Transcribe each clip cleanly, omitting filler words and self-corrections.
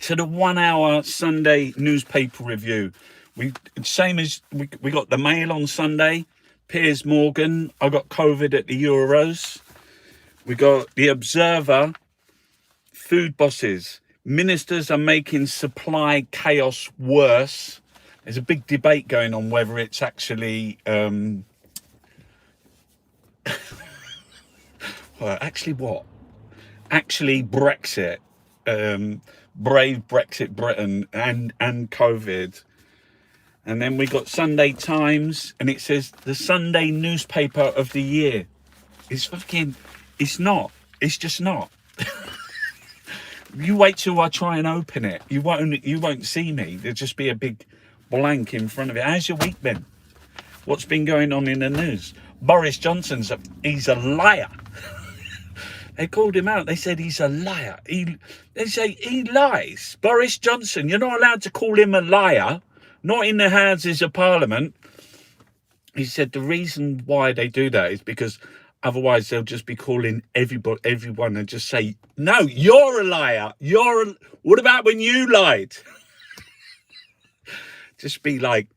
to the 1 hour Sunday newspaper review. We got the Mail on Sunday, Piers Morgan. I got COVID at the Euros. We got the Observer, food bosses. Ministers are making supply chaos worse. There's a big debate going on whether it's actually well, actually what? Actually Brexit, brave Brexit Britain and COVID. And then we got Sunday Times, and it says the Sunday newspaper of the year. It's not. It's just not. You wait till I try and open it. You won't see me. There'll just be a big blank in front of it. How's your week been? What's been going on in the news? Boris Johnson's he's a liar. They called him out. They said he's a liar. They say he lies. Boris Johnson, you're not allowed to call him a liar. Not in the Houses of Parliament. He said the reason why they do that is because otherwise they'll just be calling everyone and just say, no, you're a liar. What about when you lied? Just be like,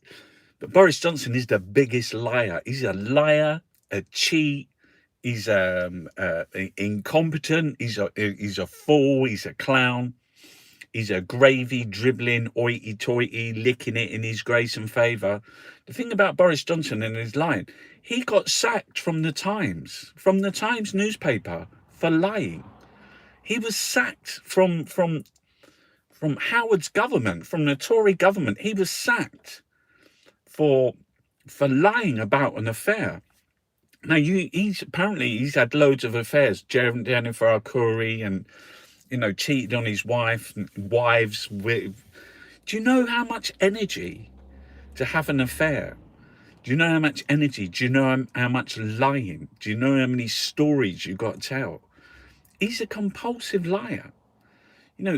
but Boris Johnson is the biggest liar. He's a liar, a cheat. He's incompetent. He's a fool. He's a clown. He's a gravy dribbling, hoity-toity, licking it in his grace and favour. The thing about Boris Johnson and his lying, he got sacked from the Times newspaper for lying. He was sacked from Howard's government, from the Tory government. He was sacked for lying about an affair. Now, he's had loads of affairs. Jennifer Arcuri and, cheated on his wives with. Do you know how much energy to have an affair? Do you know how much energy? Do you know how much lying? Do you know how many stories you got to tell? He's a compulsive liar.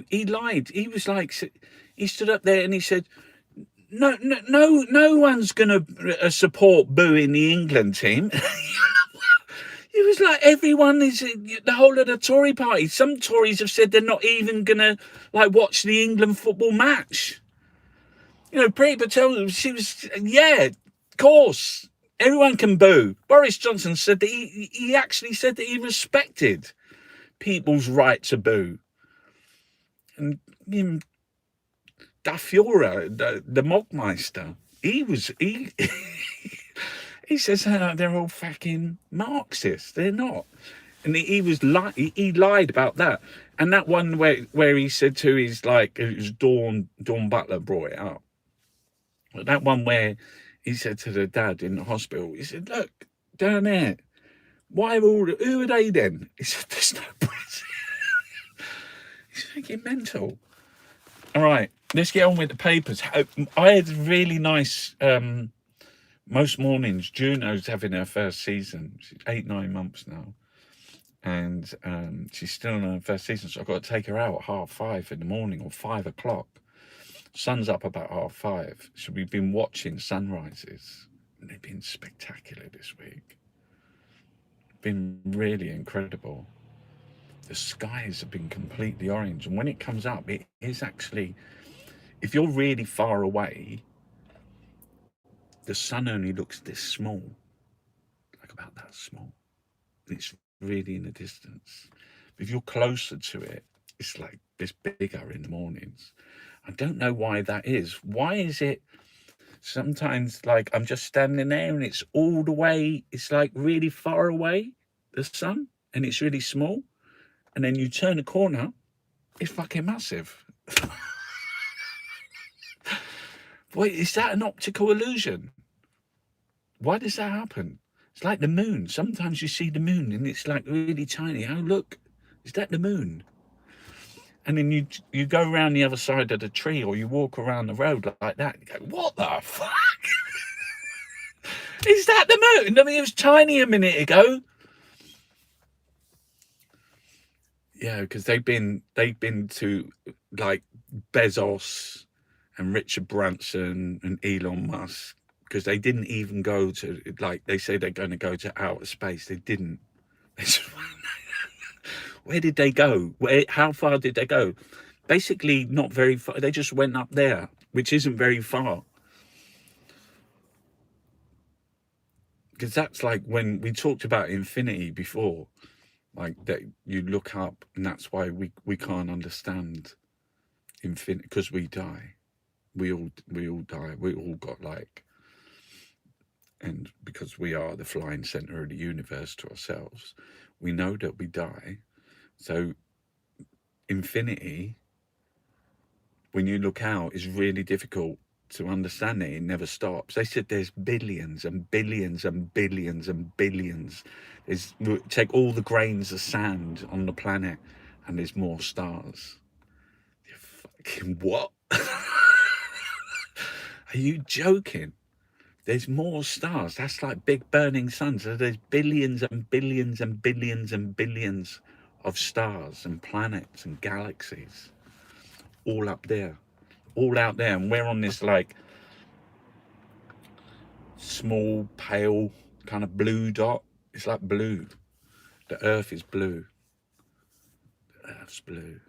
He lied. He was like, he stood up there and he said, no one's going to support booing the England team. It was like everyone is, the whole of the Tory party. Some Tories have said they're not even going to watch the England football match. Priti Patel, she was, of course, everyone can boo. Boris Johnson said that he actually said that he respected people's right to boo. And Da Fiora, the Mogmeister, he says they're all fucking Marxists. They're not. And he lied about that. And that one where he said to his, it was Dawn Butler brought it up. But that one where he said to the dad in the hospital, he said, look, down there, who are they then? He said, there's no president. He's fucking mental. All right, let's get on with the papers. I had really nice, most mornings, Juno's having her first season. She's 8-9 months now. And she's still in her first season, so I've got to take her out at 5:30 in the morning or 5 o'clock. Sun's up about 5:30. So we've been watching sunrises. And they've been spectacular this week. Been really incredible. The skies have been completely orange. And when it comes up, it is actually, if you're really far away, the sun only looks this small, like about that small. It's really in the distance. But if you're closer to it, it's like this bigger in the mornings. I don't know why that is. Why is it sometimes I'm just standing there and it's all the way, it's really far away, the sun, and it's really small. And then you turn a corner, it's fucking massive. Wait, is that an optical illusion? Why does that happen? It's like the moon. Sometimes you see the moon and it's really tiny. Oh, look, is that the moon? And then you go around the other side of the tree or you walk around the road like that. And you go, what the fuck? Is that the moon? I mean, it was tiny a minute ago. Yeah, because they've been to Bezos and Richard Branson and Elon Musk, because they didn't even go to, they say they're going to go to outer space. They didn't. Where did they go? How far did they go? basically not very far. They just went up there, which isn't very far. Because that's like when we talked about infinity before, like that you look up, and that's why we can't understand infinity, because we die. We all die. We all got like, and because we are the flying center of the universe to ourselves, we know that we die. So infinity, when you look out, is really difficult to understand it. It never stops. They said there's billions and billions and billions and billions. Take all the grains of sand on the planet, and there's more stars. You fucking what? Are you joking? There's more stars. That's like big burning suns. So there's billions and billions and billions and billions of stars and planets and galaxies all up there, all out there. And we're on this like small, pale kind of blue dot. It's like blue. The Earth is blue. The Earth's blue.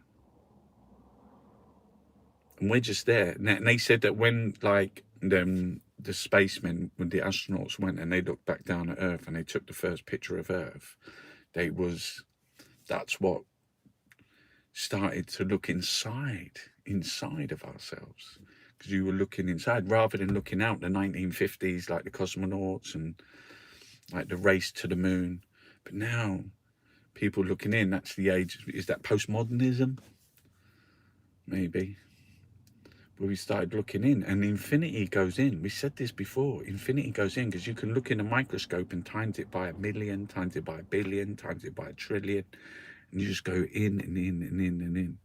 And we're just there. And they said that when like the spacemen, when the astronauts went and they looked back down at Earth and they took the first picture of Earth, that's what started to look inside of ourselves, because you were looking inside rather than looking out. The 1950s, like the cosmonauts and like the race to the moon. But now people looking in, that's the age. Is that postmodernism? Maybe. Where we started looking in, and infinity goes in. We said this before. Infinity goes in because you can look in a microscope and times it by 1,000,000, times it by 1,000,000,000, times it by 1,000,000,000,000, and you just go in and in and in and in.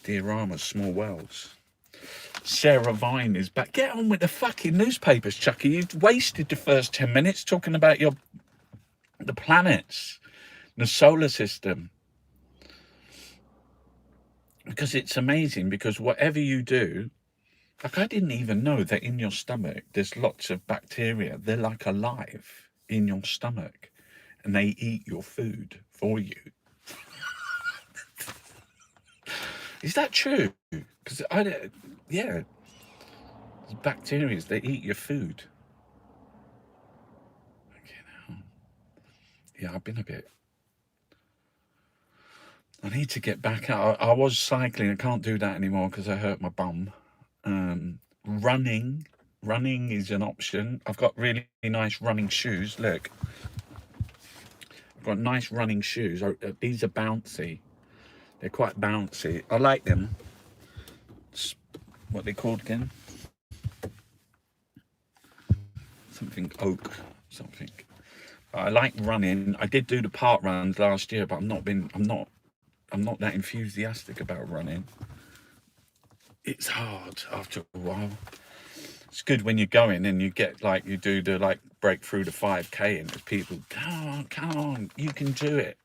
Diorama, Small Worlds. Sarah Vine is back. Get on with the fucking newspapers, Chucky. You've wasted the first 10 minutes talking about the planets, the solar system. Because it's amazing, because whatever you do, like I didn't even know that in your stomach there's lots of bacteria. They're like alive in your stomach, and they eat your food for you. Is that true? Because yeah, there's bacteria, they eat your food. Okay, now, yeah, I've been a bit. I need to get back out. I was cycling. I can't do that anymore because I hurt my bum. Running is an option. I've got really nice running shoes. Look, I've got nice running shoes. These are bouncy. They're quite bouncy. I like them. What they called again? Something oak. Something. I like running. I did do the park runs last year, but I'm not that enthusiastic about running. It's hard after a while. It's good when you're going and you get like, you do the like break through the 5K and there's people, come on, you can do it.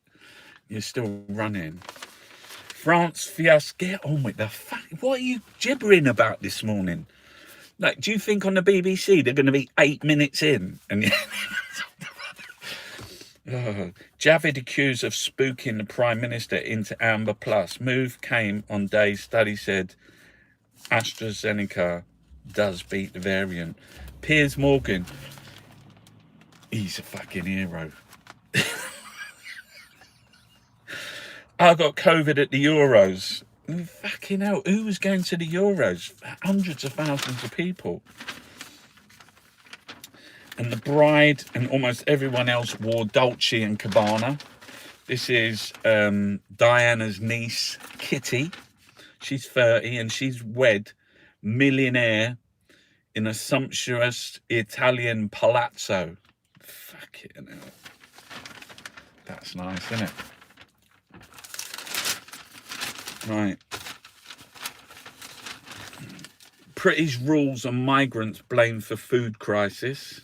You're still running. France Fiasco, get on with the fuck. What are you gibbering about this morning? Like, do you think on the BBC they're going to be 8 minutes in? And Javid accused of spooking the Prime Minister into Amber Plus. Move came on day study said AstraZeneca does beat the variant. Piers Morgan, he's a fucking hero. I got COVID at the Euros. Fucking hell, who was going to the Euros? Hundreds of thousands of people. And the bride and almost everyone else wore Dolce and Gabbana. This is Diana's niece, Kitty. She's 30 and she's wed, millionaire, in a sumptuous Italian palazzo. Fucking hell. That's nice, isn't it? Right. British rules on migrants blamed for food crisis.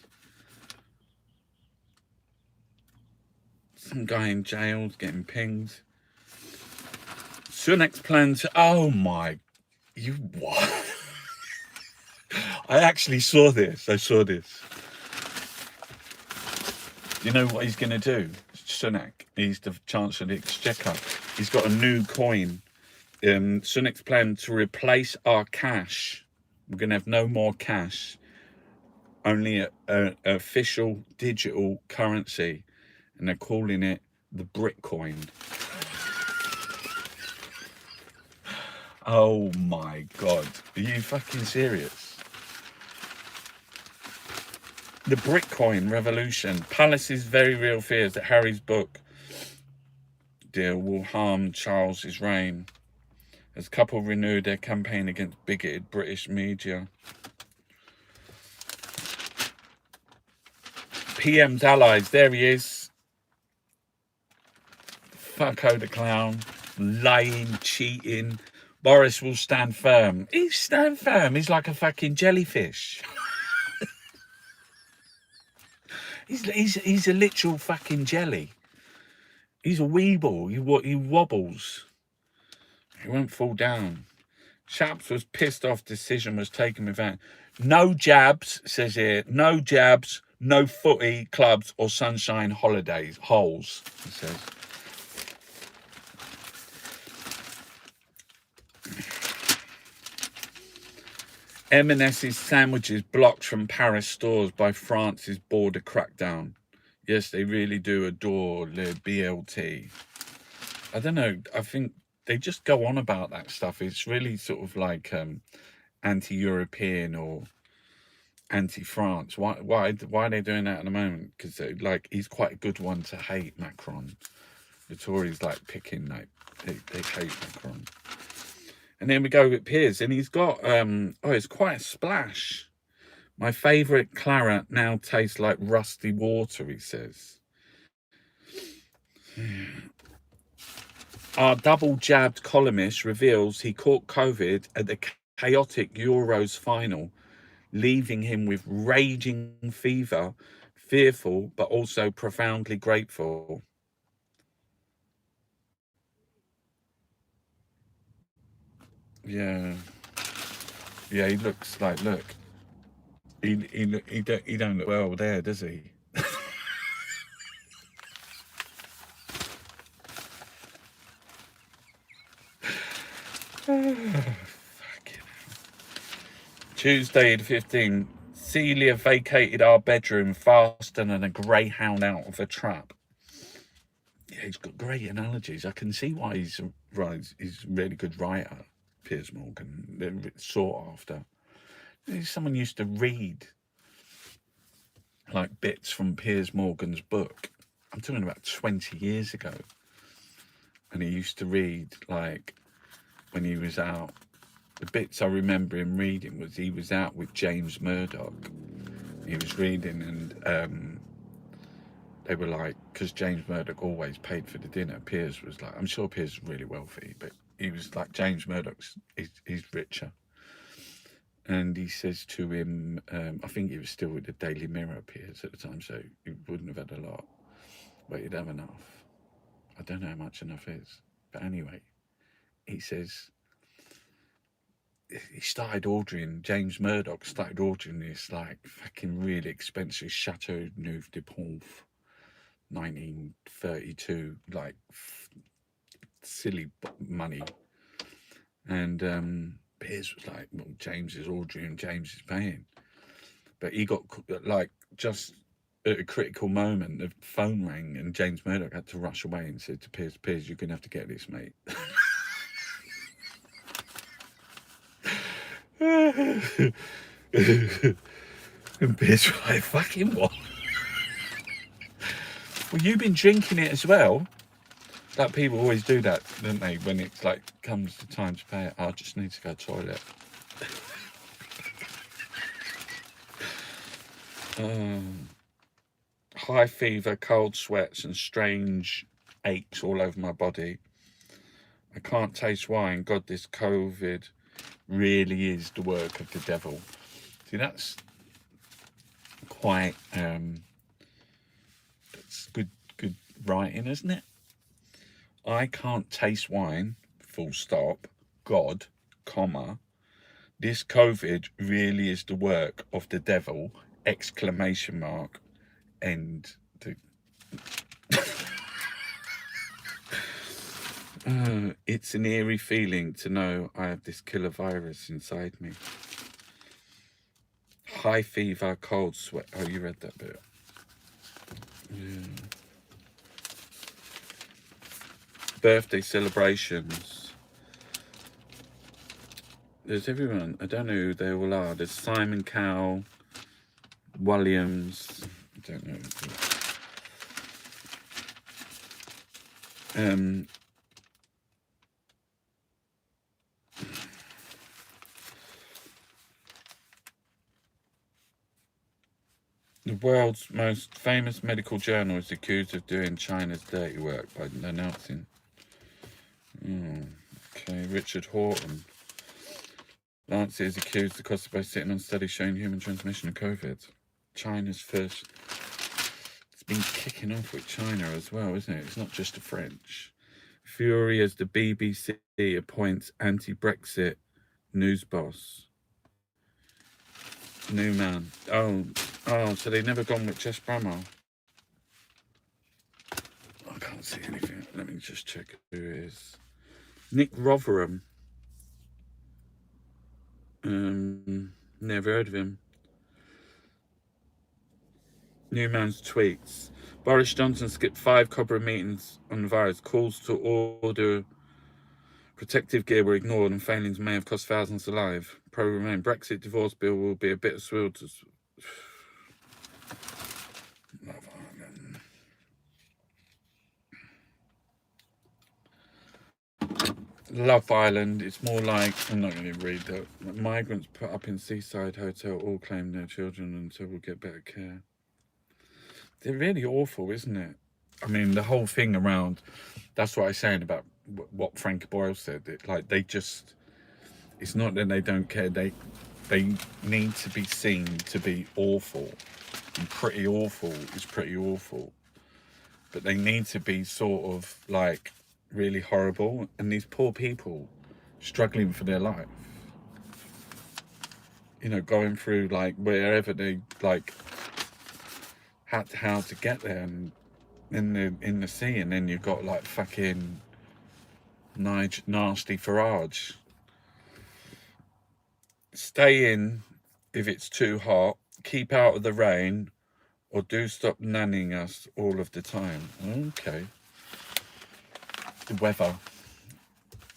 Some guy in jail getting pinged. Sunak's plans. Oh my, you what? I actually saw this. You know what he's going to do? Sunak, he's the Chancellor of the Exchequer. He's got a new coin Sunak's plan to replace our cash. We're going to have no more cash, only a official digital currency, and they're calling it the Bitcoin. Oh my God, are you fucking serious? The Bitcoin revolution. Palace's very real fears that Harry's book deal will harm Charles's reign, as couple renewed their campaign against bigoted British media. PM's allies, there he is. Fucko the clown, lying, cheating. Boris will stand firm. He's stand firm. He's like a fucking jellyfish. he's a literal fucking jelly. He's a weeble. He wobbles. He won't fall down. Shaps was pissed off decision was taken without. No jabs, says here. No jabs, no footy, clubs or sunshine holidays. Holes, he says. M&S's sandwiches blocked from Paris stores by France's border crackdown. Yes, they really do adore le BLT. I don't know. I think they just go on about that stuff. It's really sort of like anti-European or anti-France. Why are they doing that at the moment? Because like he's quite a good one to hate, Macron. The Tories like picking, like they hate Macron. And then we go with Piers, and he's got it's quite a splash. My favourite claret now tastes like rusty water, he says. Our double-jabbed columnist reveals he caught COVID at the chaotic Euros final, leaving him with raging fever, fearful but also profoundly grateful. Yeah, he looks like, look, he don't look well there, does he? Fucking hell. Tuesday the 15th, Celia vacated our bedroom faster than a greyhound out of a trap. Yeah, he's got great analogies. I can see why he's a really good writer, Piers Morgan. They're sought after. Someone used to read like bits from Piers Morgan's book. I'm talking about 20 years ago. And he used to read, like, when he was out. The bits I remember him reading was he was out with James Murdoch. He was reading, and they were like, because James Murdoch always paid for the dinner. Piers was like, I'm sure Piers was really wealthy, but he was like, James Murdoch's, he's richer. And he says to him, I think he was still with the Daily Mirror, Piers, at the time, so he wouldn't have had a lot, but he'd have enough. I don't know how much enough is. But anyway, he says, James Murdoch started ordering this like fucking really expensive Chateau Neuf de Ponf, 1932, like silly money. And Piers was like, well, James is ordering, James is paying. But he got, like, just at a critical moment, the phone rang and James Murdoch had to rush away and said to Piers, you're going to have to get this, mate. And Piers was like, fucking what? Well, you've been drinking it as well. Like, people always do that, don't they? When it's like comes the time to pay it. I just need to go to the toilet. High fever, cold sweats and strange aches all over my body. I can't taste wine. God, this COVID really is the work of the devil. See, that's quite that's good writing, isn't it? I can't taste wine, full stop, God, comma, this COVID really is the work of the devil, exclamation mark, end. It's an eerie feeling to know I have this killer virus inside me. High fever, cold sweat. Oh, you read that bit. Yeah. Birthday celebrations. There's everyone. I don't know who they all are. There's Simon Cowell, Williams. I don't know. The world's most famous medical journal is accused of doing China's dirty work by announcing. Okay, Richard Horton. Lancet is accused of Kosovo sitting on studies showing human transmission of COVID. China's first. It's been kicking off with China as well, isn't it? It's not just the French. Fury as the BBC appoints anti-Brexit news boss. New man. Oh, so they've never gone with Jess Bramwell. I can't see anything. Let me just check who it is. Nick Rotherham. Never heard of him. Newman's tweets. Boris Johnson skipped 5 Cobra meetings on the virus. Calls to order protective gear were ignored and failings may have cost thousands alive. Pro-Remain. Brexit divorce bill will be a bit of swill to... Love Island. It's more like, I'm not going to read that. Migrants put up in seaside hotel all claim their children until we'll get better care. They're really awful, isn't it? I mean, the whole thing around, that's what I was saying about what Frank Boyle said. Like, they just, it's not that they don't care. They need to be seen to be awful. And pretty awful is pretty awful. But they need to be sort of like really horrible. And these poor people struggling for their life. You know, going through like wherever they like had how to get there and in the sea, and then you've got like fucking nasty Farage. Stay in if it's too hot, keep out of the rain, or do stop nannying us all of the time. Okay. The weather.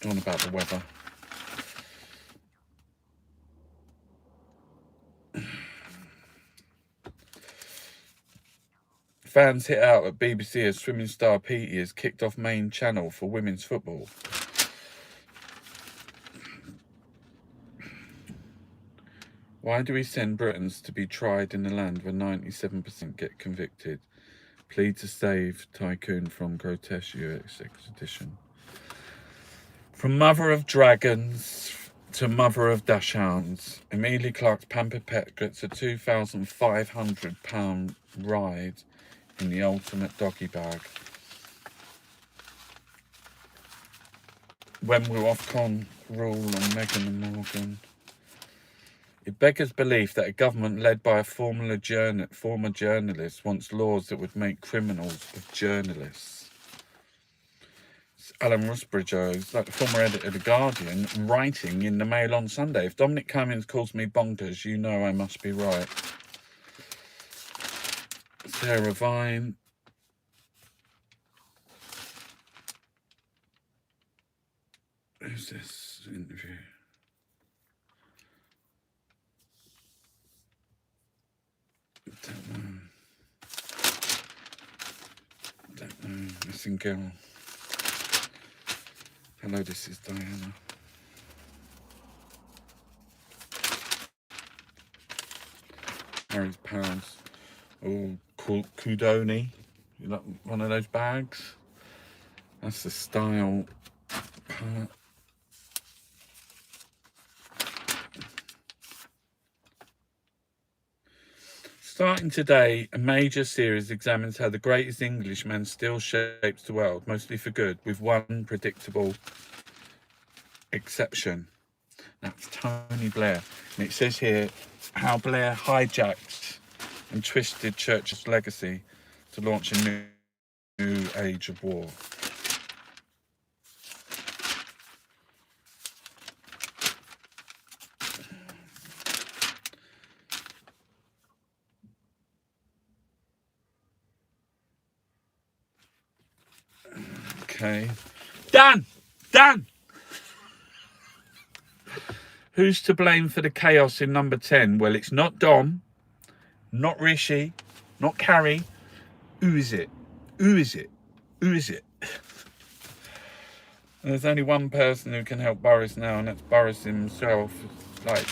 On about the weather. Fans hit out at BBC as swimming star Petey has kicked off main channel for women's football. Why do we send Britons to be tried in a land where 97% get convicted? Plead to save tycoon from grotesque UX expedition. From mother of dragons to mother of dachshunds, Emilia Clarke's pampered pet gets a £2,500 ride in the ultimate doggy bag. When will Ofcom rule on Meghan and Morgan? It beggars belief that a government led by a former journalist wants laws that would make criminals of journalists. It's Alan Rusbridger, like the former editor of The Guardian, writing in the Mail on Sunday. If Dominic Cummings calls me bonkers, you know I must be right. Sarah Vine. Who's this interview? Don't know. Missing girl. Hello, this is Diana. Harry's Pounds. Oh, Kudoni. You like one of those bags? That's the style part. Starting today, a major series examines how the greatest Englishman still shapes the world, mostly for good, with one predictable exception. That's Tony Blair. And it says here how Blair hijacked and twisted Churchill's legacy to launch a new age of war. Okay. Done. Done. Who's to blame for the chaos in number 10? Well, it's not Dom, not Rishi, not Carrie. Who is it? Who is it? Who is it? There's only one person who can help Boris now, and that's Boris himself. Like,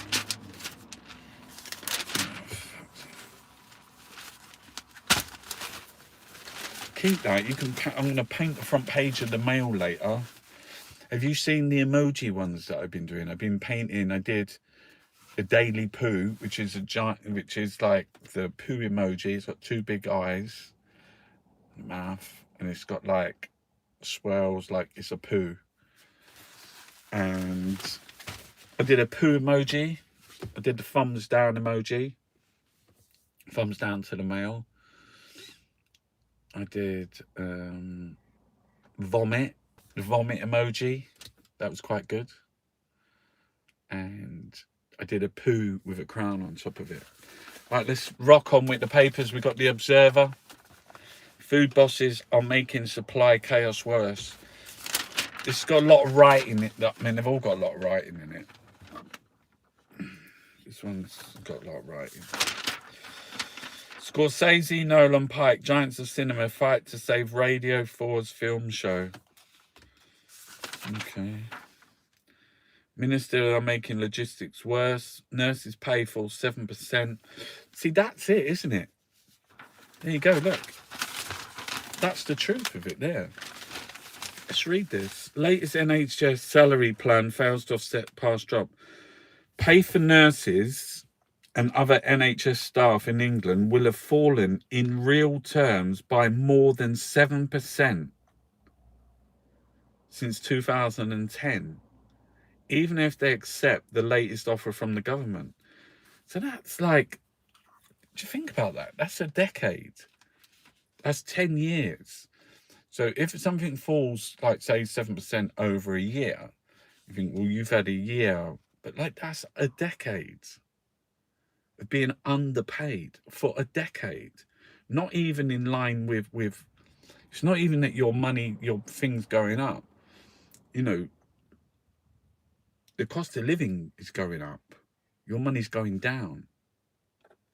keep that. You can. I'm going to paint the front page of the Mail later. Have you seen the emoji ones that I've been doing? I've been painting. I did a daily poo, which is a giant, which is like the poo emoji. It's got two big eyes, mouth, and it's got like swirls, like it's a poo. And I did a poo emoji. I did the thumbs down emoji. Thumbs down to the Mail. I did vomit, the vomit emoji. That was quite good. And I did a poo with a crown on top of it. Right, let's rock on with the papers. We got the Observer. Food bosses are making supply chaos worse. It's got a lot of writing in it. I mean, they've all got a lot of writing in it. This one's got a lot of writing. Scorsese, Nolan, Pike, giants of cinema fight to save Radio 4's film show. Okay. Minister are making logistics worse. Nurses pay falls 7%. See, that's it, isn't it? There you go, look. That's the truth of it there. Let's read this. Latest NHS salary plan fails to offset past drop. Pay for nurses and other NHS staff in England will have fallen in real terms by more than 7% since 2010, even if they accept the latest offer from the government. So that's like, do you think about that? That's a decade. That's 10 years. So if something falls, like, say, 7% over a year, you think, well, you've had a year, but like that's a decade of being underpaid for a decade. Not even in line with it's not even that your money, your things going up. You know, the cost of living is going up. Your money's going down.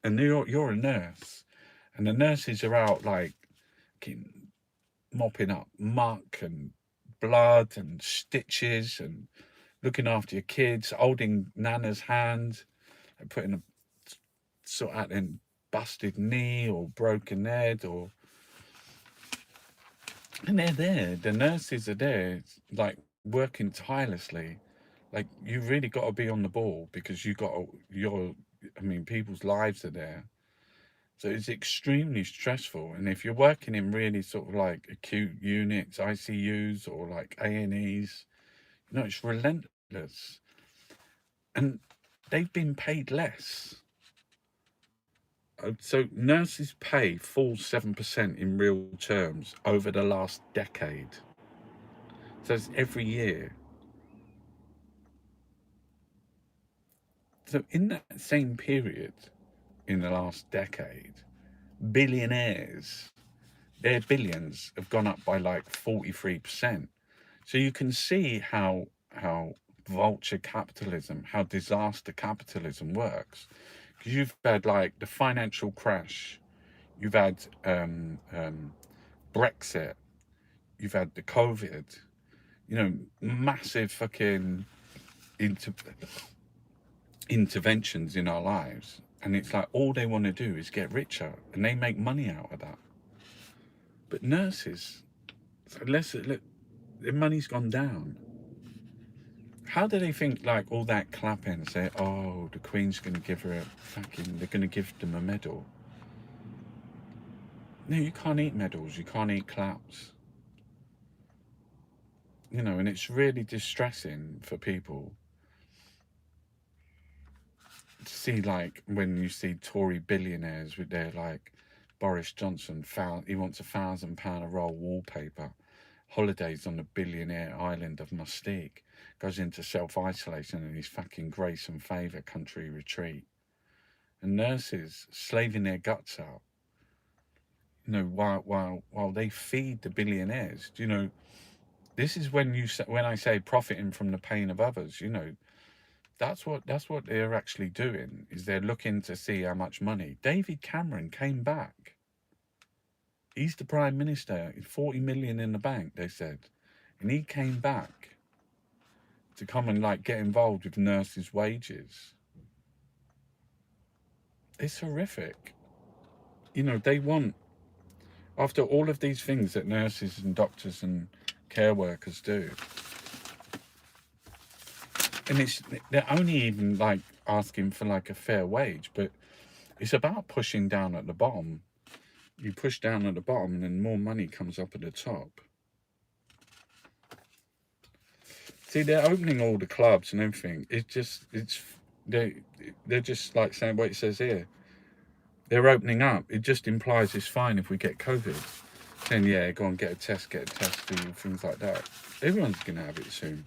And you're a nurse. And the nurses are out like mopping up muck and blood and stitches and looking after your kids, holding Nana's hand and putting a sort out in busted knee or broken head, or and they're there. The nurses are there, like working tirelessly. Like you've really got to be on the ball because I mean, people's lives are there. So it's extremely stressful. And if you're working in really sort of like acute units, ICUs or like A&Es, you know, it's relentless. And they've been paid less. So nurses' pay falls 7% in real terms over the last decade. So it's every year. So in that same period, in the last decade, billionaires, their billions have gone up by like 43%. So you can see how vulture capitalism, how disaster capitalism works. Because you've had like the financial crash, you've had Brexit, you've had the COVID, you know, massive fucking interventions in our lives. And it's like all they want to do is get richer, and they make money out of that. But nurses, their money's gone down. How do they think like all that clapping and say, oh, the Queen's going to give her they're going to give them a medal? No, you can't eat medals. You can't eat claps. You know, and it's really distressing for people to see, like, when you see Tory billionaires with their, like, Boris Johnson, he wants £1,000 a roll wallpaper, holidays on the billionaire island of Mustique, goes into self-isolation in his fucking grace and favour country retreat. And nurses slaving their guts out, you know, while they feed the billionaires. Do you know, This is when when I say profiting from the pain of others. You know, that's what they're actually doing. Is they're looking to see how much money. David Cameron came back. He's the prime minister. 40 million in the bank, they said, and he came back to come and like get involved with nurses' wages. It's horrific. You know, they want, after all of these things that nurses and doctors and care workers do, and they're only even like asking for like a fair wage, but it's about pushing down at the bottom. You push down at the bottom and then more money comes up at the top. See, they're opening all the clubs and everything. They're just like saying what it says here. They're opening up. It just implies it's fine if we get COVID. Then yeah, go and get a test, do things like that. Everyone's gonna have it soon.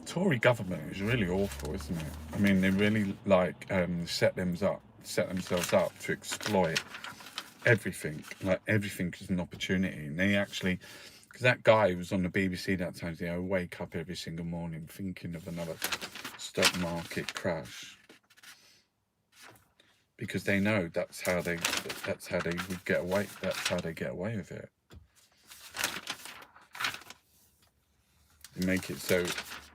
Tory government is really awful, isn't it? I mean, they really like set themselves up to exploit everything. Like everything is an opportunity, and they actually, because that guy who was on the BBC that time, you know, wake up every single morning thinking of another stock market crash, because they know that's how they would get away. That's how they get away with it. They make it so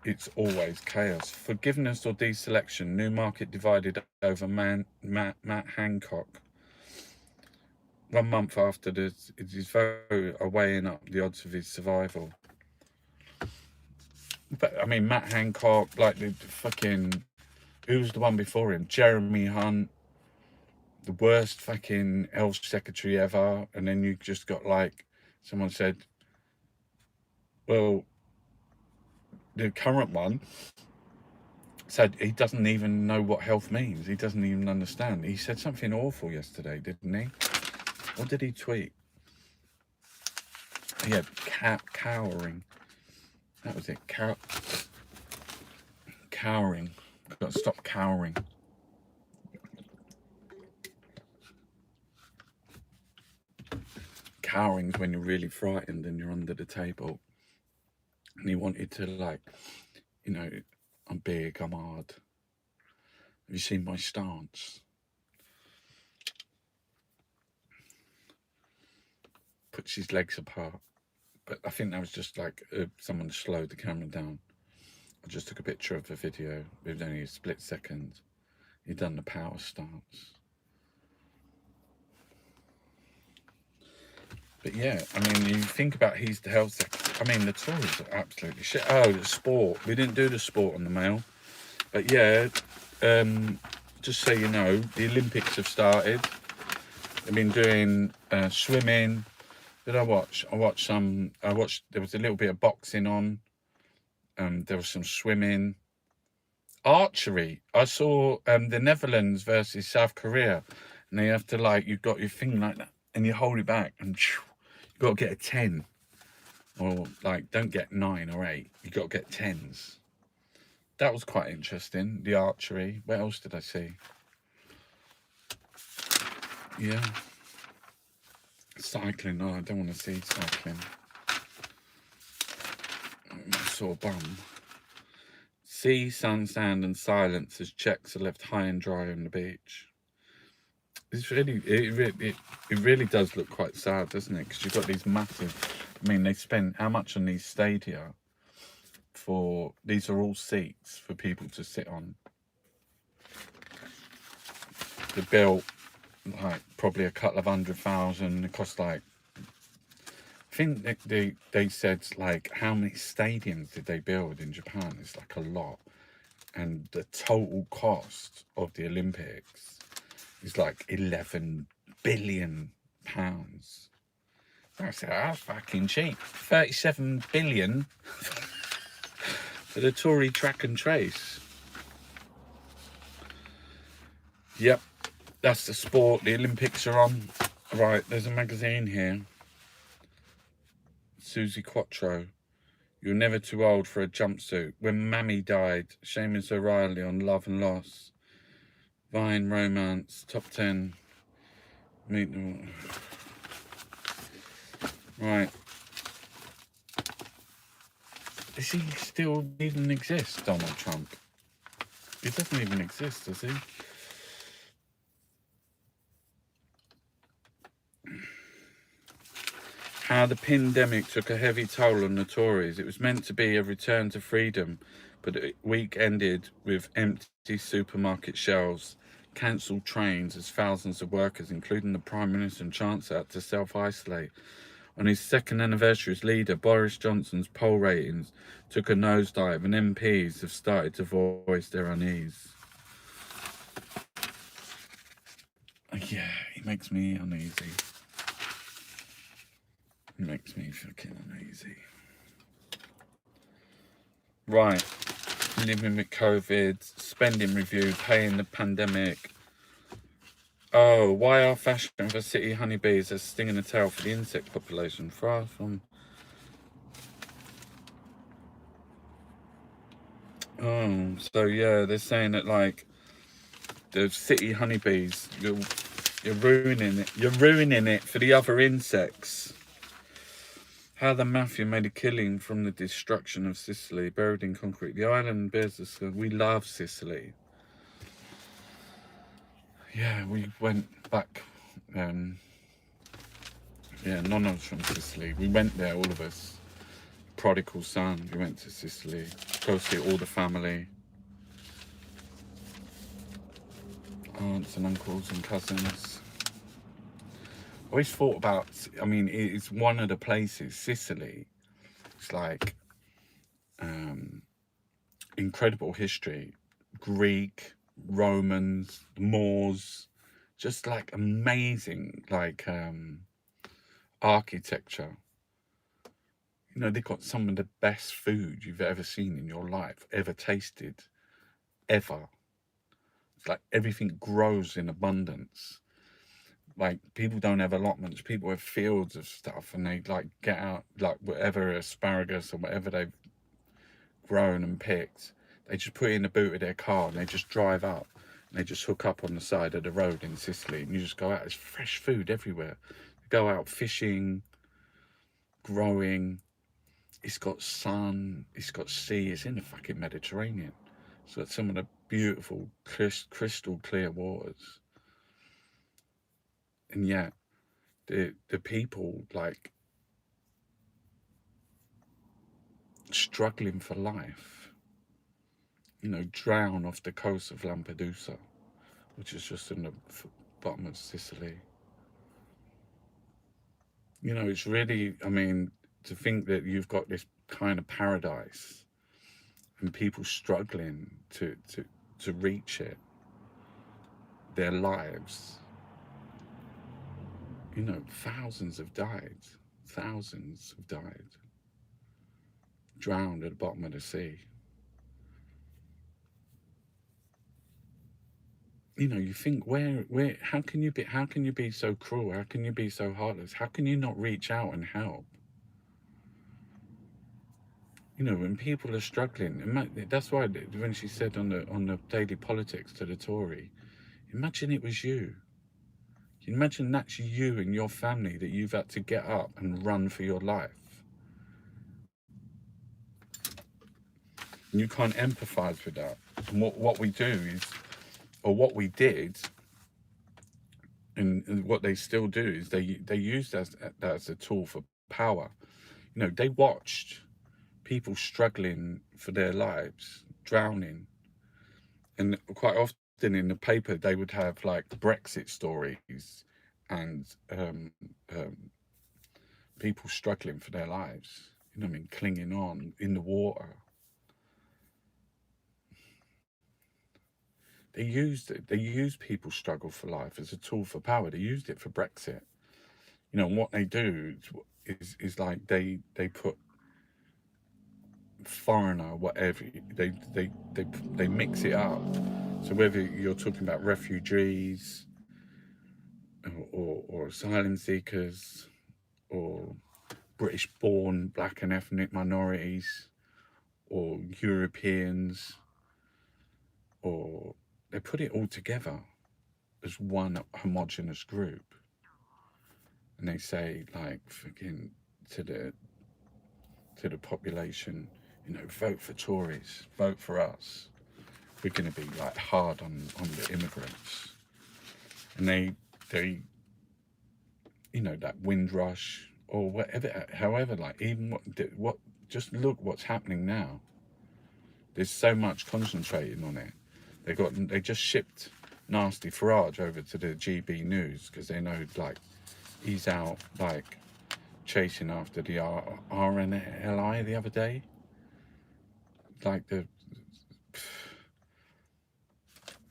it's always chaos. Forgiveness or deselection. Newmarket divided over Matt Hancock. 1 month after his vote are weighing up the odds of his survival. But I mean, Matt Hancock, like the fucking, who was the one before him? Jeremy Hunt, the worst fucking health secretary ever. And then you just got like, someone said, well, the current one said he doesn't even know what health means. He doesn't even understand. He said something awful yesterday, didn't he? What did he tweet? Yeah, cowering. That was it. Cowering. I've got to stop cowering. Cowering's when you're really frightened and you're under the table. And he wanted to, like, you know, I'm big, I'm hard. Have you seen my stance? Puts his legs apart. But I think that was just like someone slowed the camera down. I just took a picture of the video. It was only a split second. He'd done the power stance. But yeah, I mean, you think about he's the health secretary. I mean, the Tories are absolutely shit. Oh, the sport. We didn't do the sport on the mail. But yeah, just so you know, the Olympics have started. They've been doing swimming. Did I watch? There was a little bit of boxing on. There was some swimming. Archery. I saw the Netherlands versus South Korea. And they have to, like, you've got your thing like that. And you hold it back. And you've got to get a 10. Or, like, don't get 9 or 8. You've got to get 10s. That was quite interesting. The archery. What else did I see? Yeah. Cycling. Oh, I don't want to see cycling. I saw a bum. Sea, sun, sand, and silence as Czechs are left high and dry on the beach. It's really, it really does look quite sad, doesn't it? Because you've got these massive. I mean, they spend how much on these stadia? For these are all seats for people to sit on. They built like probably a couple of 100,000. It cost like, I think they said like how many stadiums did they build in Japan? It's like a lot, and the total cost of the Olympics is like 11 billion pounds. That's fucking cheap. 37 billion for the Tory track and trace. Yep, that's the sport. The Olympics are on. Right, there's a magazine here. Susie Quattro. You're never too old for a jumpsuit. When Mammy died. Seamus O'Reilly on Love and Loss. Vine Romance. Top 10. Right. Does he still even exist, Donald Trump? He doesn't even exist, does he? How the pandemic took a heavy toll on the Tories. It was meant to be a return to freedom, but the week ended with empty supermarket shelves, cancelled trains as thousands of workers, including the Prime Minister and Chancellor, had to self-isolate. On his second anniversary as leader, Boris Johnson's poll ratings took a nosedive and MPs have started to voice their unease. Yeah, he makes me uneasy. He makes me fucking uneasy. Right. Living with COVID, spending review, paying the pandemic. Oh, why are fashion for city honeybees a sting in the tail for the insect population? Far from. Oh, so yeah, they're saying that like the city honeybees, you're ruining it. You're ruining it for the other insects. How the mafia made a killing from the destruction of Sicily, buried in concrete. The island bears the skull. We love Sicily. Yeah, we went back. Yeah, none of us from Sicily. We went there, all of us. Prodigal son. We went to Sicily. Go see all the family, aunts and uncles and cousins. I always thought about. I mean, it's one of the places. Sicily. It's like incredible history. Greek, Romans, Moors, just like amazing, like architecture. You know, they've got some of the best food you've ever seen in your life, ever tasted, ever. It's like everything grows in abundance. Like people don't have allotments, people have fields of stuff and they like get out like whatever asparagus or whatever they've grown and picked. They just put it in the boot of their car and they just drive up and they just hook up on the side of the road in Sicily and you just go out. There's fresh food everywhere. You go out fishing, growing. It's got sun, it's got sea, it's in the fucking Mediterranean. It's got some of the beautiful crystal clear waters. And yet the people like struggling for life, you know, drown off the coast of Lampedusa, which is just in the bottom of Sicily. You know, it's really, I mean, to think that you've got this kind of paradise and people struggling to reach it, their lives, you know, thousands have died, drowned at the bottom of the sea. You know, you think how can you be so cruel? How can you be so heartless? How can you not reach out and help? You know, when people are struggling, that's why when she said on the Daily Politics to the Tory, imagine it was you. Imagine that's you and your family that you've had to get up and run for your life. And you can't empathise with that. And what we do is, or what we did, and what they still do is they use that as a tool for power. You know, they watched people struggling for their lives, drowning, and quite often in the paper they would have like Brexit stories and people struggling for their lives. You know what I mean? Clinging on in the water. They used it. They used people's struggle for life as a tool for power. They used it for Brexit. You know, and what they do is like they put foreigner, whatever, they mix it up. So whether you're talking about refugees or asylum seekers or British born black and ethnic minorities or Europeans, or they put it all together as one homogenous group. and they say like fucking to the population, you know, vote for Tories, vote for us. We're going to be like hard on the immigrants, and they you know, that Windrush or whatever, however, like even what just look what's happening now. There's so much concentrating on it. They just shipped Nasty Farage over to the GB News because they know like he's out like chasing after the RNLI the other day, like the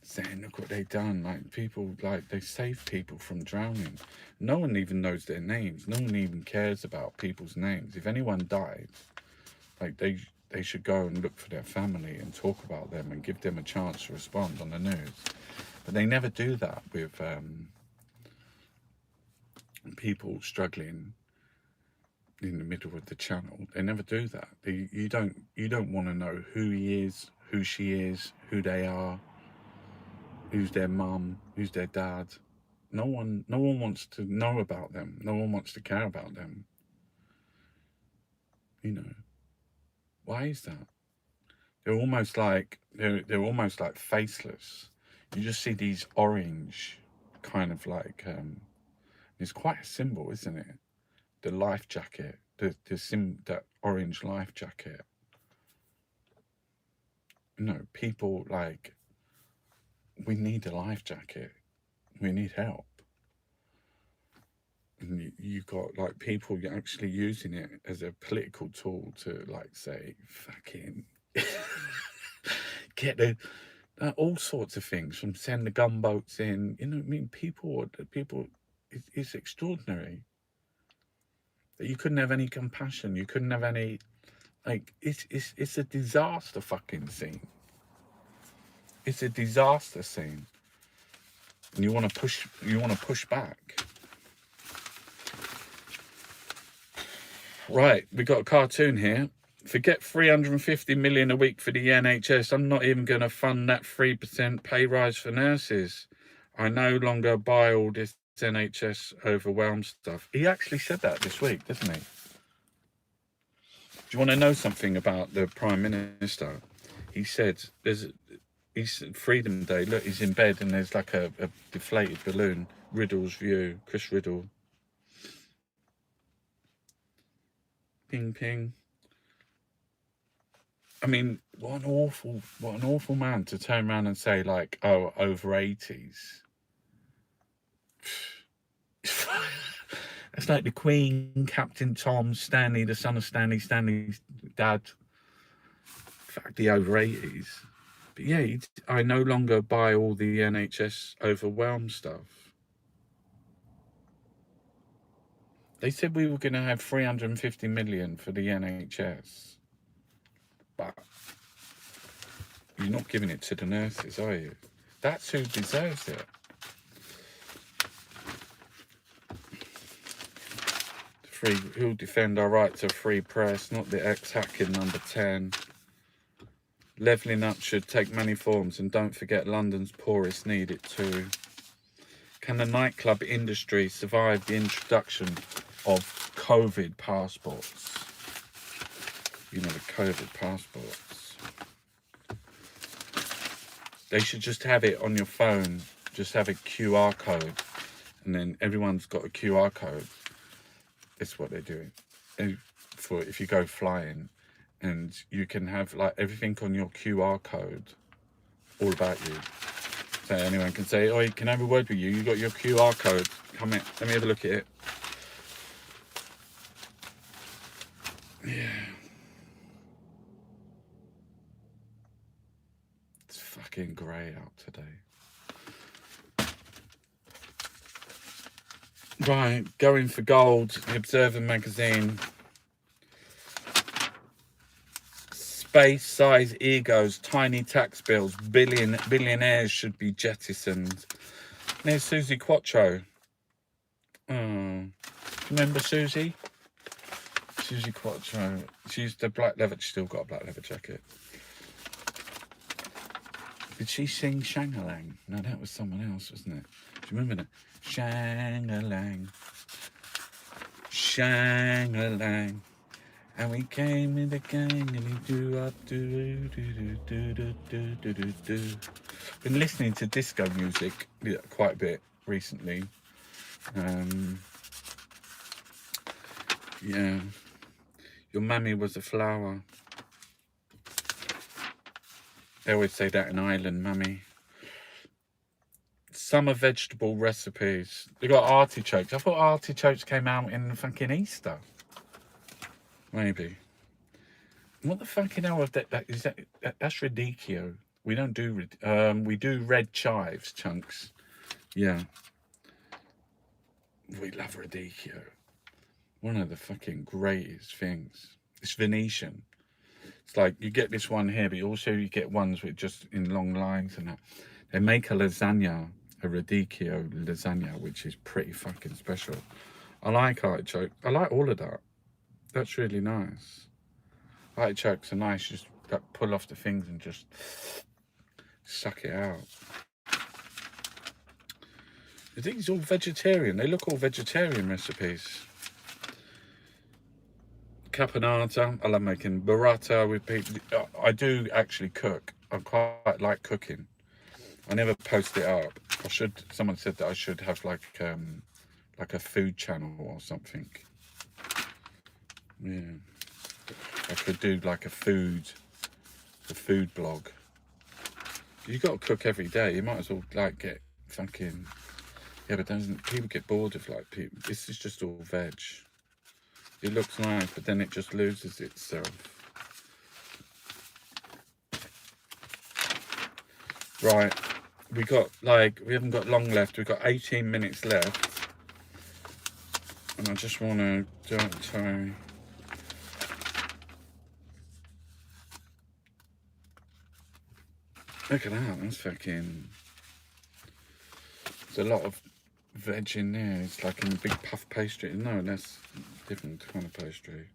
saying look what they've done, like people, like they save people from drowning. No one even knows their names. No one even cares about people's names. If anyone died, like they should go and look for their family and talk about them and give them a chance to respond on the news. But they never do that with people struggling in the middle of the channel. They never do that. You don't want to know who he is, who she is, who they are, who's their mum, who's their dad. No one wants to know about them. No one wants to care about them. You know, why is that? They're almost like they're almost like faceless. You just see these orange kind of like it's quite a symbol, isn't it? The life jacket, that orange life jacket. You know, people like, we need a life jacket. We need help. And you've got like people actually using it as a political tool to like say fucking get the all sorts of things, from send the gunboats in. You know what I mean? People, it's extraordinary that you couldn't have any compassion. You couldn't have any, like, it's a disaster fucking scene. It's a disaster scene. And you want to push back. Right, we got a cartoon here. Forget 350 million a week for the NHS. I'm not even going to fund that 3% pay rise for nurses. I no longer buy all this NHS overwhelmed stuff. He actually said that this week, doesn't he? Do you want to know something about the Prime Minister? He said he's Freedom Day. Look, he's in bed and there's like a deflated balloon. Riddle's view, Chris Riddle. Ping ping. I mean, what an awful man to turn around and say like, oh, over 80s. It's like the Queen, Captain Tom, Stanley, the son of Stanley, Stanley's dad. In fact, the over 80s. But yeah, I no longer buy all the NHS overwhelmed stuff. They said we were going to have 350 million for the NHS. But you're not giving it to the nurses, are you? That's who deserves it. Who'll defend our right to free press, not the ex-hacking number 10. Levelling up should take many forms, and don't forget London's poorest need it too. Can the nightclub industry survive the introduction of COVID passports? You know, the COVID passports. They should just have it on your phone, just have a QR code, and then everyone's got a QR code. That's what they're doing. And for if you go flying, and you can have like everything on your QR code, all about you. So anyone can say, "Oh, can I have a word with you? You got your QR code? Come in, let me have a look at it." Yeah, it's fucking grey out today. Right, going for gold. The Observer magazine. Space-size egos, tiny tax bills, billionaires should be jettisoned. There's Susie Quattro. Oh, remember Susie? Susie Quattro. She's the black leather. She's still got a black leather jacket. Did she sing Shang-a-Lang? No, that was someone else, wasn't it? Do you remember that? Shang-a-Lang. Shang-a-lang. And we came in the gang and we do up do do do do do do do do do. Been listening to disco music quite a bit recently. Um, yeah, your mammy was a flower. They always say that in Ireland, mammy. Summer vegetable recipes. They got artichokes. I thought artichokes came out in fucking Easter. Maybe. What the fucking hell of that? That's radicchio. We don't do we do red chives chunks. Yeah, we love radicchio. One of the fucking greatest things. It's Venetian. It's like you get this one here, but also you get ones with just in long lines and that. They make a lasagna, a radicchio lasagna, which is pretty fucking special. I like artichoke. I like all of that. That's really nice. Artichokes are nice. Just like, pull off the things and just suck it out. Are these all vegetarian? They look all vegetarian recipes. Caponata. I love making burrata with people. I do actually cook. I quite like cooking. I never post it up. I should. Someone said that I should have like a food channel or something. Yeah, I could do like a food blog. You got to cook every day. You might as well like get fucking. Yeah, but doesn't people get bored of like people? This is just all veg. It looks nice, but then it just loses itself. Right, we haven't got long left. We've got 18 minutes left, and I just want to try. Look at that. That's fucking. There's a lot of veg in there. It's like in a big puff pastry. No, that's different kind of pastry.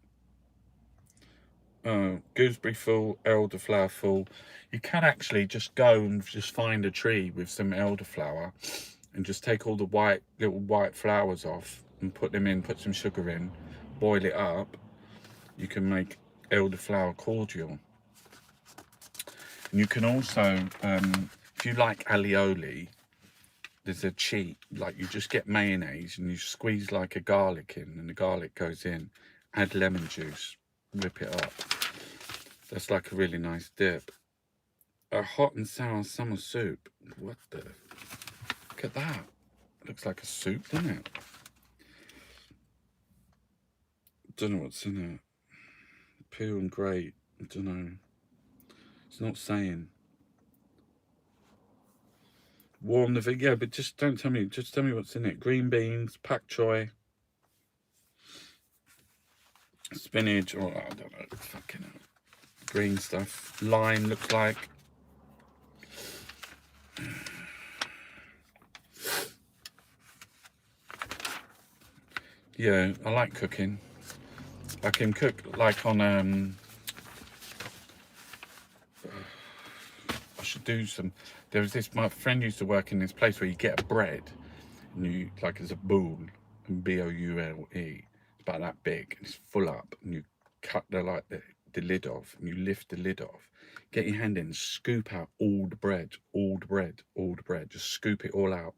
Gooseberry full, elderflower full. You can actually just go and just find a tree with some elderflower and just take all the little white flowers off and put them in, put some sugar in, boil it up. You can make elderflower cordial. And you can also, if you like alioli, there's a cheat, like you just get mayonnaise and you squeeze like a garlic in and the garlic goes in, add lemon juice, whip it up. That's like a really nice dip. A hot and sour summer soup. What the? Look at that. Looks like a soup, doesn't it? Don't know what's in it. Peel and grate. I don't know. It's not saying. Warm the yeah, but just don't tell me. Just tell me what's in it. Green beans, pak choi, spinach, or I don't know. Fucking hell. Green stuff. Lime looks like. Yeah, I like cooking. I can cook like on I should do some. There was this. My friend used to work in this place where you get a bread, and you like as a boule, boule. It's about that big, and it's full up, and you cut the lid off, and you lift the lid off. Get your hand in, scoop out all the bread. Just scoop it all out,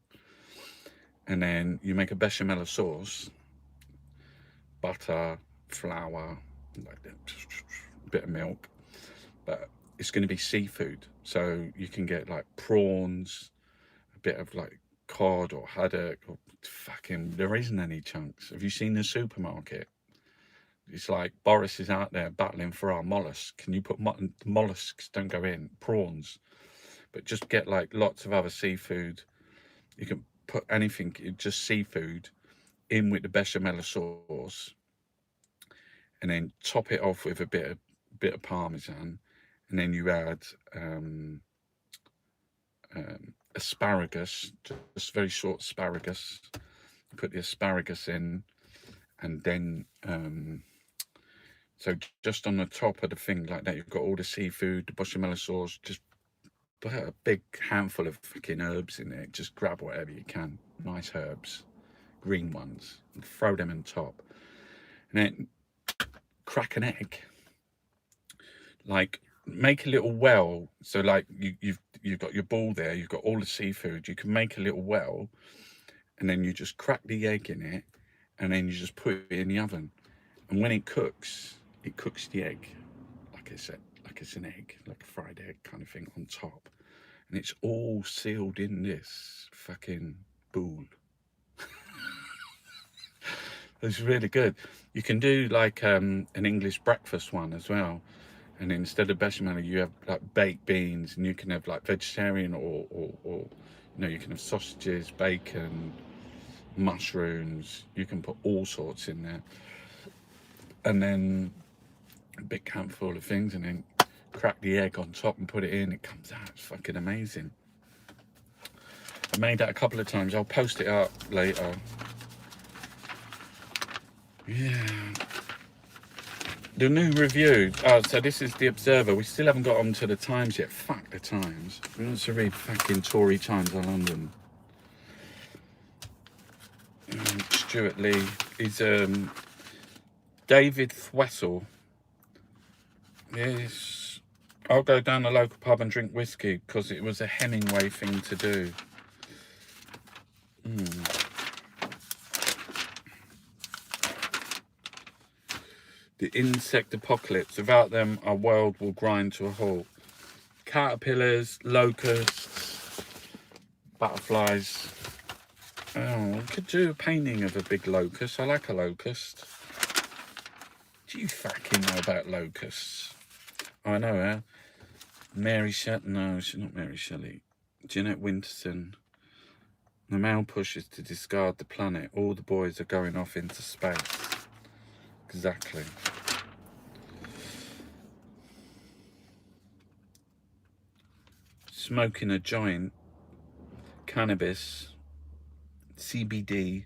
and then you make a bechamel sauce. Butter, flour, like that, bit of milk, but it's going to be seafood, so you can get like prawns, a bit of like cod or haddock, or fucking there isn't any chunks. Have you seen the supermarket? It's like Boris is out there battling for our mollusks. Can you put mollusks don't go in, prawns, but just get like lots of other seafood. You can put anything, just seafood, in with the bechamel sauce, and then top it off with a bit of parmesan, and then you add asparagus, just very short asparagus. You put the asparagus in, and then so just on the top of the thing like that, you've got all the seafood, the bechamel sauce. Just put a big handful of fucking herbs in it. Just grab whatever you can, nice herbs, green ones, and throw them on top. and then crack an egg. Like, make a little well. So like you've got your bowl there, you've got all the seafood. You can make a little well, and then you just crack the egg in it, and then you just put it in the oven. And when it cooks the egg like it's an egg, like a fried egg kind of thing on top, and it's all sealed in this fucking bowl. It's really good. You can do like an English breakfast one as well, and instead of bechamel you have like baked beans, and you can have like vegetarian or you know, you can have sausages, bacon, mushrooms. You can put all sorts in there, and then a big handful of things, and then crack the egg on top and put it in. It comes out, it's fucking amazing. I made that a couple of times. I'll post it up later. Yeah. The new review. Oh, so this is the Observer. We still haven't got on to the Times yet. Fuck the Times. Who wants to read fucking Tory Times on London? Stuart Lee. He's David Thwessel. Yes. I'll go down the local pub and drink whiskey because it was a Hemingway thing to do. The insect apocalypse. Without them, our world will grind to a halt. Caterpillars, locusts, butterflies. Oh, we could do a painting of a big locust. I like a locust. Do you fucking know about locusts? I know her. Mary Shelley. No, she's not Mary Shelley. Jeanette Winterson. The male pushes to discard the planet. All the boys are going off into space. Exactly. Smoking a joint, cannabis, CBD,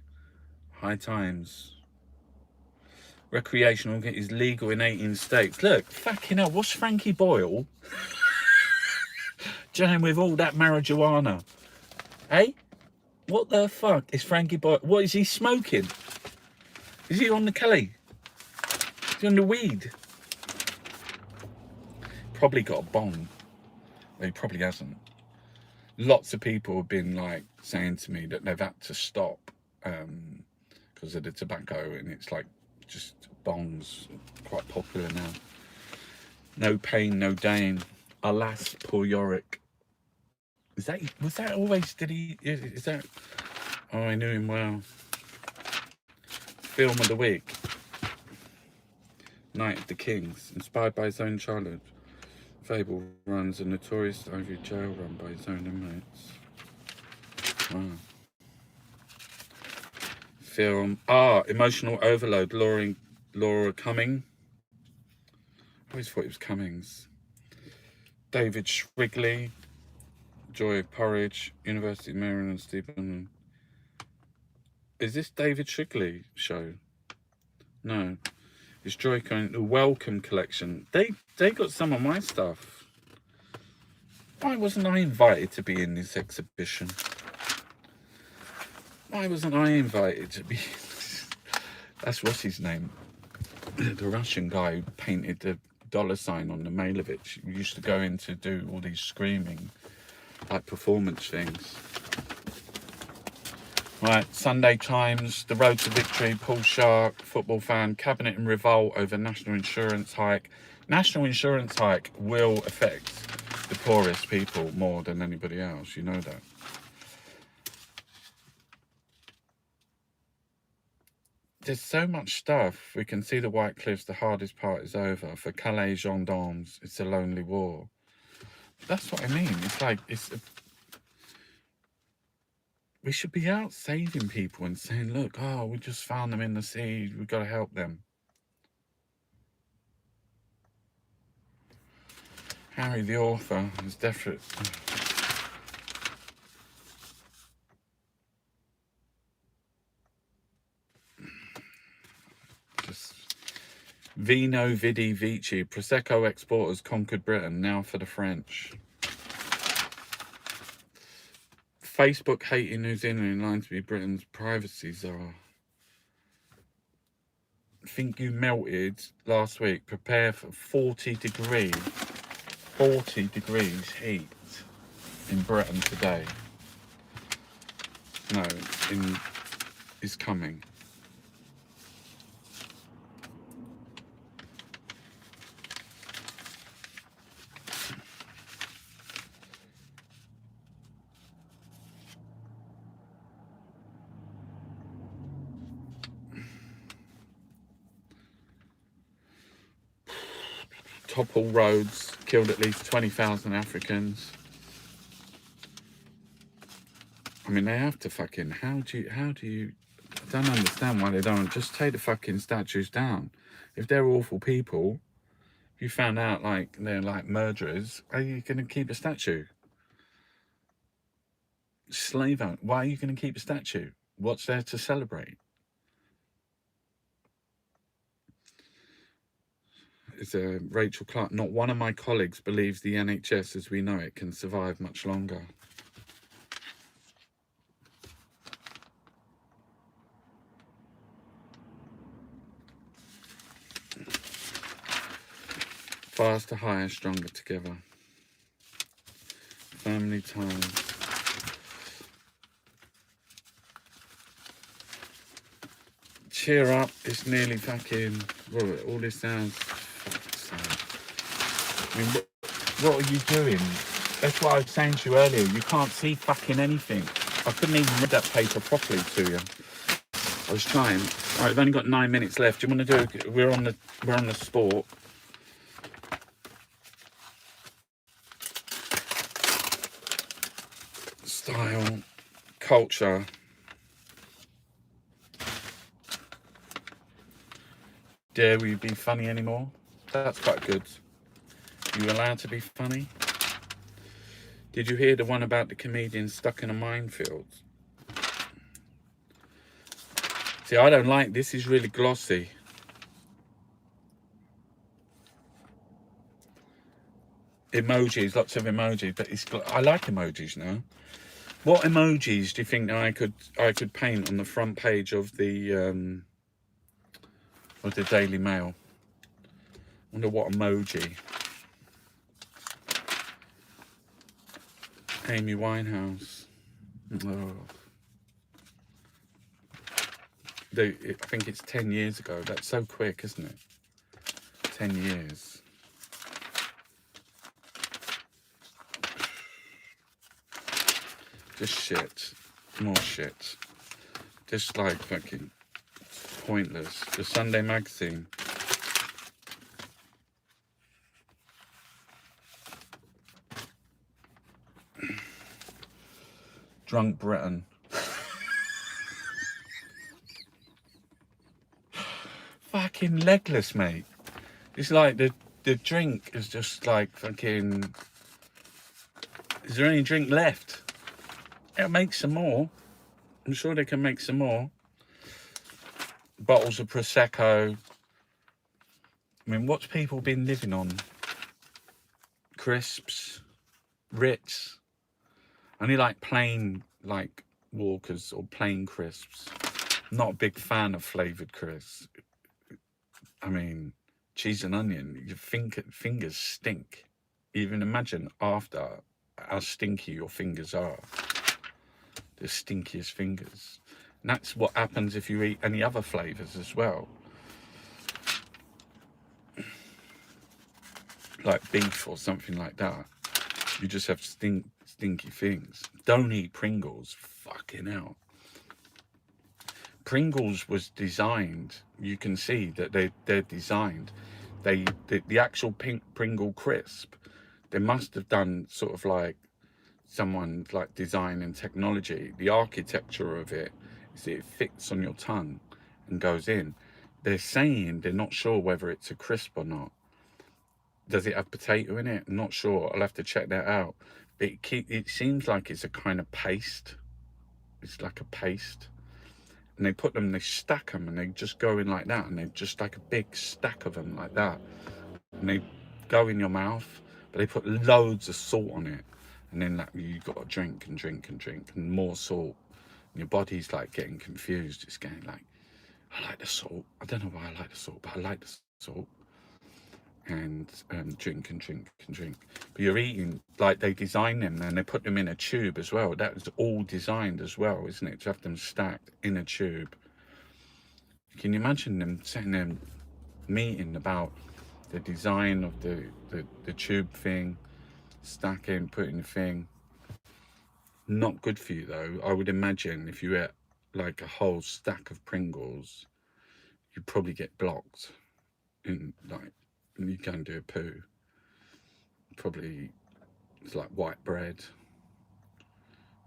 high times. Recreational is legal in 18 states. Look, fucking hell, what's Frankie Boyle doing with all that marijuana? Hey? What the fuck is Frankie Boyle? What is he smoking? Is he on the Kelly? Is he on the weed? Probably got a bong. Well, he probably hasn't. Lots of people have been like saying to me that they've had to stop because of the tobacco, and it's like just bongs, quite popular now. No pain, no gain. Alas, poor Yorick. Was that always? Did he? Is that? Oh, I knew him well. Film of the week. Night of the Kings, inspired by his own childhood. Fable runs a notorious Ivory jail run by his own inmates. Wow. Film. Emotional Overload. Laura Cumming. I always thought it was Cummings. David Shrigley. Joy of Porridge. University of Maryland. Stephen. Is this David Shrigley show? No. It's Joy Cohen, the Welcome Collection. They got some of my stuff. Why wasn't I invited to be in this exhibition? Why wasn't I invited to be? That's what's his name. The Russian guy who painted the $sign on the Malevich. We used to go in to do all these screaming, like performance things. Right, Sunday Times, the road to victory, Paul Shark, football fan, cabinet in revolt over national insurance hike. National insurance hike will affect the poorest people more than anybody else, you know that. There's so much stuff. We can see the White Cliffs, the hardest part is over. For Calais gendarmes, it's a lonely war. That's what I mean. It's like, we should be out saving people and saying, look, we just found them in the sea. We've got to help them. Harry, the author, is definitely... Just... Vino Vidi Vici. Prosecco exporters conquered Britain. Now for the French. Facebook hating New Zealand in line to be Britain's privacy czar. think you melted last week. Prepare for 40 degrees heat in Britain today. No, is coming. Topple roads killed at least 20,000 Africans. I mean, they have to fucking. How do you? I don't understand why they don't just take the fucking statues down. If they're awful people, if you found out like they're like murderers, are you going to keep a statue? Slave out. Why are you going to keep a statue? What's there to celebrate? It's Rachel Clark. Not one of my colleagues believes the NHS as we know it can survive much longer. Faster, higher, stronger together. Family ties. Cheer up, it's nearly fucking. Well, all this sounds. I mean, what are you doing? That's what I was saying to you earlier. You can't see fucking anything. I couldn't even read that paper properly to you. I was trying. All right, I've only got 9 minutes left. Do you want to do? We're on the sport. Style, culture. Dare we be funny anymore? That's quite good. You allowed to be funny? Did you hear the one about the comedian stuck in a minefield? See, I don't like this. Is really glossy. Emojis, lots of emojis, but I like emojis now. What emojis do you think I could paint on the front page of the Daily Mail? I wonder what emoji. Amy Winehouse. Oh. I think it's 10 years ago. That's so quick, isn't it? 10 years. Just shit. More shit. Just like fucking pointless. The Sunday Magazine. Drunk Britain. Fucking legless, mate. It's like the drink is just like fucking. Is there any drink left? It'll make some more. I'm sure they can make some more. Bottles of Prosecco. I mean, what's people been living on? Crisps, Ritz. Only like plain like Walkers or plain crisps. Not a big fan of flavoured crisps. I mean, cheese and onion, your fingers stink. Even imagine after how stinky your fingers are. The stinkiest fingers. And that's what happens if you eat any other flavours as well. Like beef or something like that. You just have stinky things. Don't eat Pringles. Fucking hell. Pringles was designed, you can see that they're designed. The actual pink Pringle crisp, they must have done sort of like someone like design and technology. The architecture of it is that it fits on your tongue and goes in. They're saying they're not sure whether it's a crisp or not. Does it have potato in it? I'm not sure. I'll have to check that out. But it seems like it's a kind of paste. It's like a paste. And they stack them and they just go in like that. And they're just like a big stack of them like that. And they go in your mouth, but they put loads of salt on it. And then like, you've got to drink and more salt. And your body's like getting confused. It's getting like, I like the salt. I don't know why I like the salt, but I like the salt. And drink and drink and drink. But you're eating, like they design them and they put them in a tube as well. That was all designed as well, isn't it? To have them stacked in a tube. Can you imagine them sitting there meeting about the design of the tube thing, stacking, putting the thing? Not good for you though. I would imagine if you ate like a whole stack of Pringles, you'd probably get blocked. In like, you go and do a poo. Probably it's like white bread.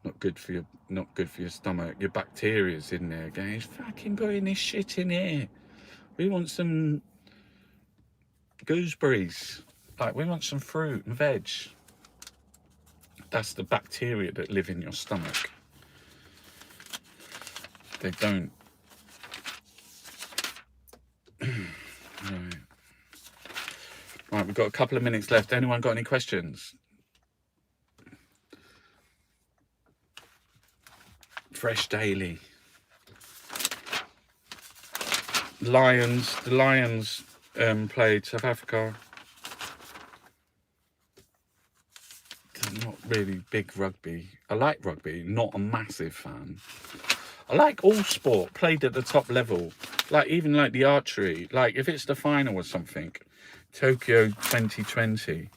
Not good for your stomach. Your bacteria's in there going, he's fucking putting this shit in here. We want some gooseberries. Like, we want some fruit and veg. That's the bacteria that live in your stomach. They don't. Right. Right, we've got a couple of minutes left. Anyone got any questions? Fresh Daily. The Lions played South Africa. Not really big rugby. I like rugby, not a massive fan. I like all sport played at the top level. Like even like the archery. Like if it's the final or something, Tokyo 2020.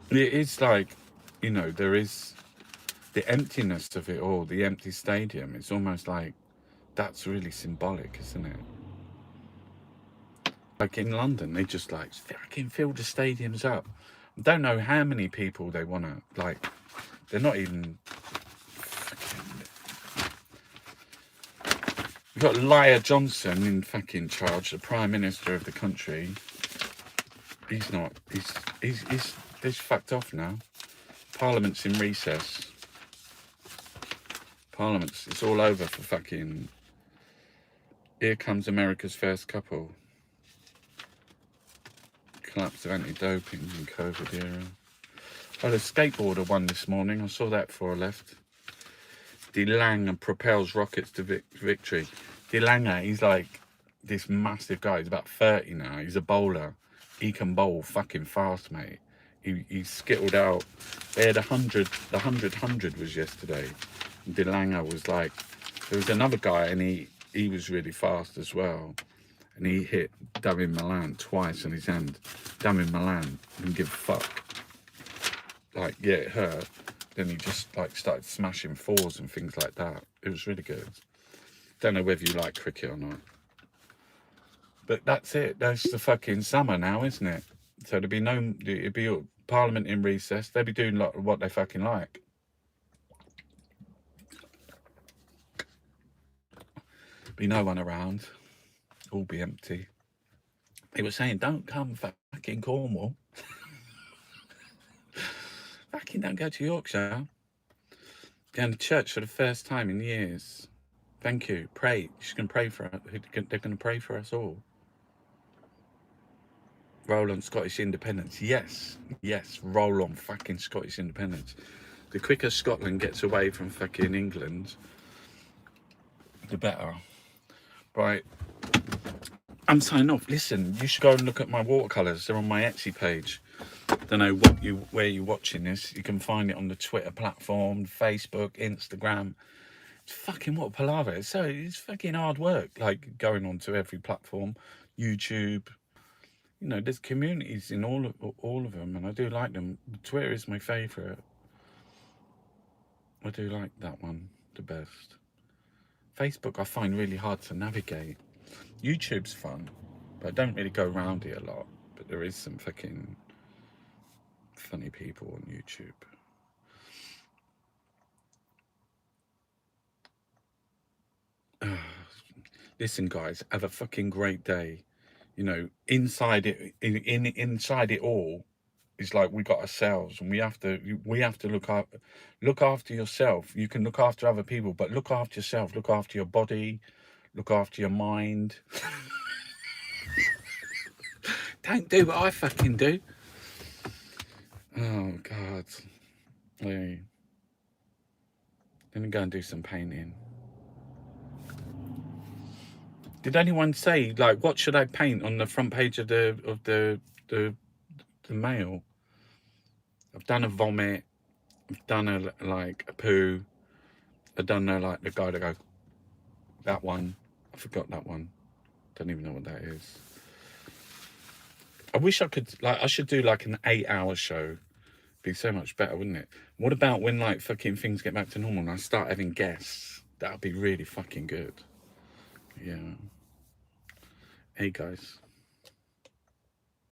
It is like, you know, there is the emptiness of it all, the empty stadium. It's almost like that's really symbolic, isn't it? Like in London, they just like fucking fill the stadiums up. I don't know how many people they want to, like, they're not even fucking... You've got Lyra Johnson in fucking charge, the Prime Minister of the country. He's not, he's fucked off now. Parliament's in recess. It's all over for fucking... Here comes America's first couple. Collapse of anti-doping in COVID era. Oh, the skateboarder won this morning. I saw that before I left. De Lange propels rockets to victory. De Lange, he's like this massive guy. He's about 30 now. He's a bowler. He can bowl fucking fast, mate. He skittled out. They had 100. The 100 was yesterday. And De Lange was like... There was another guy and he was really fast as well. And he hit David Milan twice on his hand. David Milan didn't give a fuck. Like, yeah, it hurt. Then he just like started smashing fours and things like that. It was really good. Don't know whether you like cricket or not. But that's it. That's the fucking summer now, isn't it? So there'd be no... It'd be Parliament in recess. They'd be doing like what they fucking like. Be no one around. All be empty. They were saying, don't come fucking Cornwall. Fucking don't go to Yorkshire. Going to church for the first time in years. Thank you. Pray. She's going to pray for us. They're going to pray for us all. Roll on Scottish independence. Yes. Yes. Roll on fucking Scottish independence. The quicker Scotland gets away from fucking England, the better. Right. I'm signing off. Listen, you should go and look at my watercolours. They're on my Etsy page. Don't know where you're watching this. You can find it on the Twitter platform, Facebook, Instagram. It's fucking what a palaver. It's fucking hard work, like going onto every platform, YouTube. You know, there's communities in all of them, and I do like them. Twitter is my favourite. I do like that one the best. Facebook I find really hard to navigate. YouTube's fun, but I don't really go around it a lot. But there is some fucking funny people on YouTube. Listen, guys, have a fucking great day. You know, inside it, inside it all, is like we got ourselves, and we have to look after yourself. You can look after other people, but look after yourself. Look after your body. Look after your mind. Don't do what I fucking do. Oh God. Hey. Let me go and do some painting. Did anyone say, like, what should I paint on the front page of the mail? I've done a vomit. I've done a poo. I've done like the guy that goes, that one. I forgot that one. Don't even know what that is. I wish I could, like, I should do like an 8-hour show. Be so much better, wouldn't it? What about when like fucking things get back to normal and I start having guests? That would be really fucking good. Yeah. Hey guys.